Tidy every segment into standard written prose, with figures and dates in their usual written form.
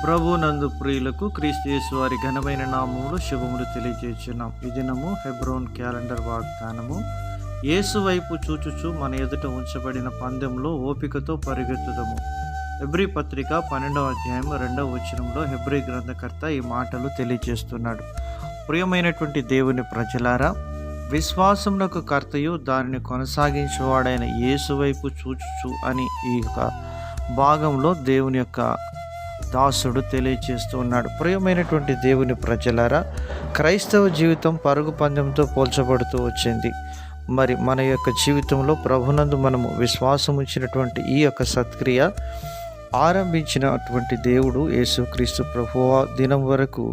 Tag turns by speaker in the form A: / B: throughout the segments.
A: ప్రభు నందు ప్రియులకు క్రీస్తు యేసు వారి ఘనమైన నామములు శుభములు తెలియజేస్తున్నాం. ఈ దినము హెబ్రోన్ క్యాలెండర్ వాగ్దానము. యేసు వైపు చూచుచు మన ఎదుట ఉంచబడిన పందెంలో ఓపికతో పరిగెత్తుదము. హెబ్రీ పత్రిక 12వ అధ్యాయం 2వ వచనంలో హెబ్రీ గ్రంథకర్త ఈ మాటలు తెలియజేస్తున్నాడు. ప్రియమైనటువంటి దేవుని ప్రజలారా, విశ్వాసమునకు కర్తయు దానిని కొనసాగించేవాడైన యేసు వైపు చూచుచు అని ఈ యొక్క భాగంలో దేవుని యొక్క దాసుడు తెలియజేస్తూ ఉన్నాడు. ప్రియమైనటువంటి దేవుని ప్రజలారా, క్రైస్తవ జీవితం పరుగు పందెంతో పోల్చబడుతూ వచ్చింది. మరి మన యొక్క జీవితంలో ప్రభునందు మనము విశ్వాసం ఉంచినటువంటి ఈ యొక్క సత్క్రియ ఆరంభించినటువంటి దేవుడు యేసుక్రీస్తు ప్రభువు దినం వరకు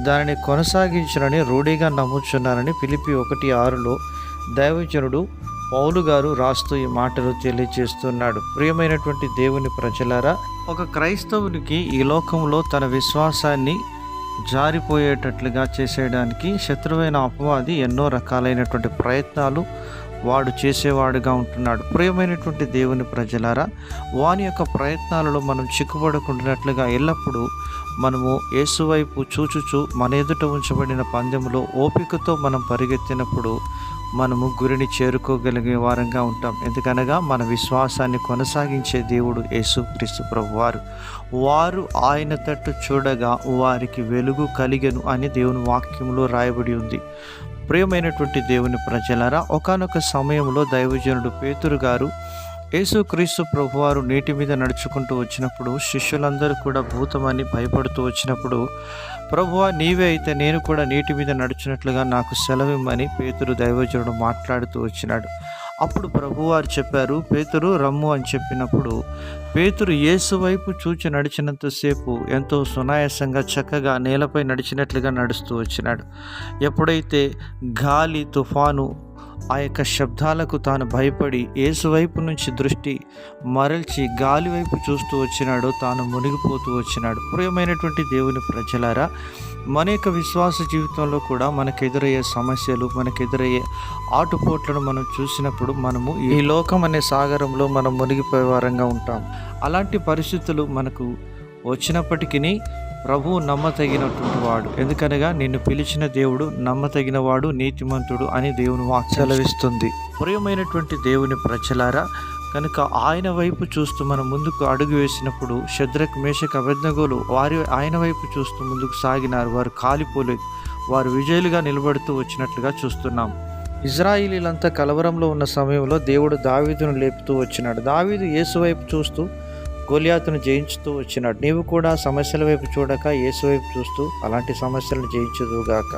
A: దానిని కొనసాగించనని రూఢిగా నమ్ముచున్నానని ఫిలిప్పీ 1:6లో దైవజనుడు పౌలు గారు రాస్తూ ఈ మాటలు తెలియజేస్తున్నాడు. ప్రియమైనటువంటి దేవుని ప్రజలారా, ఒక క్రైస్తవునికి ఈ లోకంలో తన విశ్వాసాన్ని జారిపోయేటట్లుగా చేసేయడానికి శత్రువైన అపవాది ఎన్నో రకాలైనటువంటి ప్రయత్నాలు వాడు చేసేవాడుగా ఉంటున్నాడు. ప్రియమైనటువంటి దేవుని ప్రజలారా, వాని యొక్క ప్రయత్నాలలో మనం చిక్కుపడకుండాట్లుగా ఎల్లప్పుడూ మనము యేసు వైపు చూచుచు మన ఎదుట ఉంచబడిన పందెంలో ఓపికతో మనం పరిగెత్తినప్పుడు మనము గురిని చేరుకోగలిగే వారంగా ఉంటాం. ఎందుకనగా మన విశ్వాసాన్ని కొనసాగించే దేవుడు యేసుక్రీస్తు ప్రభువారు. వారు ఆయన తట్టు చూడగా వారికి వెలుగు కలిగెను అని దేవుని వాక్యంలో రాయబడి ఉంది. ప్రియమైనటువంటి దేవుని ప్రజలారా, ఒకానొక సమయంలో దైవజనుడు పేతురు గారు యేసుక్రీస్తు ప్రభువారు నీటి మీద నడుచుకుంటూ వచ్చినప్పుడు శిష్యులందరూ కూడా భూతమని భయపడుతూ వచ్చినప్పుడు, ప్రభువా నీవే అయితే నేను కూడా నీటి మీద నడిచినట్లుగా నాకు సెలవిమ్మని పేతురు దైవజనుడు మాట్లాడుతూ వచ్చినాడు. అప్పుడు ప్రభువారు చెప్పారు, పేతురు రమ్ము అని చెప్పినప్పుడు పేతురు యేసు వైపు చూచి నడిచినంతసేపు ఎంతో సునాయాసంగా చక్కగా నేలపై నడిచినట్లుగా నడుస్తూ వచ్చినాడు. ఎప్పుడైతే గాలి తుఫాను ఆ యొక్క శబ్దాలకు తాను భయపడి యేసు వైపు నుంచి దృష్టి మరల్చి గాలి వైపు చూస్తూ వచ్చినాడో తాను మునిగిపోతూ వచ్చినాడు. ప్రియమైనటువంటి దేవుని ప్రజలారా, మన యొక్క విశ్వాస జీవితంలో కూడా మనకు ఎదురయ్యే సమస్యలు, మనకు ఎదురయ్యే ఆటుపోట్లను మనం చూసినప్పుడు మనము ఈ లోకం అనే సాగరంలో మనం మునిగిపోయే వారంగా ఉంటాం. అలాంటి పరిస్థితులు మనకు వచ్చినప్పటికీ ప్రభువు నమ్మతగినటువంటి వాడు. ఎందుకనగా నిన్ను పిలిచిన దేవుడు నమ్మతగిన వాడు, నీతిమంతుడు అని దేవుని వాక్యం సెలవిస్తుంది. ప్రియమైనటువంటి దేవుని ప్రజలారా, కనుక ఆయన వైపు చూస్తూ మనం ముందుకు అడుగు వేసినప్పుడు షద్రక్ మేషక్ అబేద్నెగోలు ఆయన వైపు చూస్తూ ముందుకు సాగినారు. వారు కాలిపోలేదు, వారు విజయులుగా నిలబడుతూ వచ్చినట్లుగా చూస్తున్నాం. ఇజ్రాయిలీలంతా కలవరంలో ఉన్న సమయంలో దేవుడు దావీదును లేపుతూ వచ్చినాడు. దావీదు యేసు వైపు చూస్తూ గొలియాతును జయించుతూ వచ్చినాడు. నీవు కూడా సమస్యల వైపు చూడక యేసు వైపు చూస్తూ అలాంటి సమస్యలను జయించుదుగాక.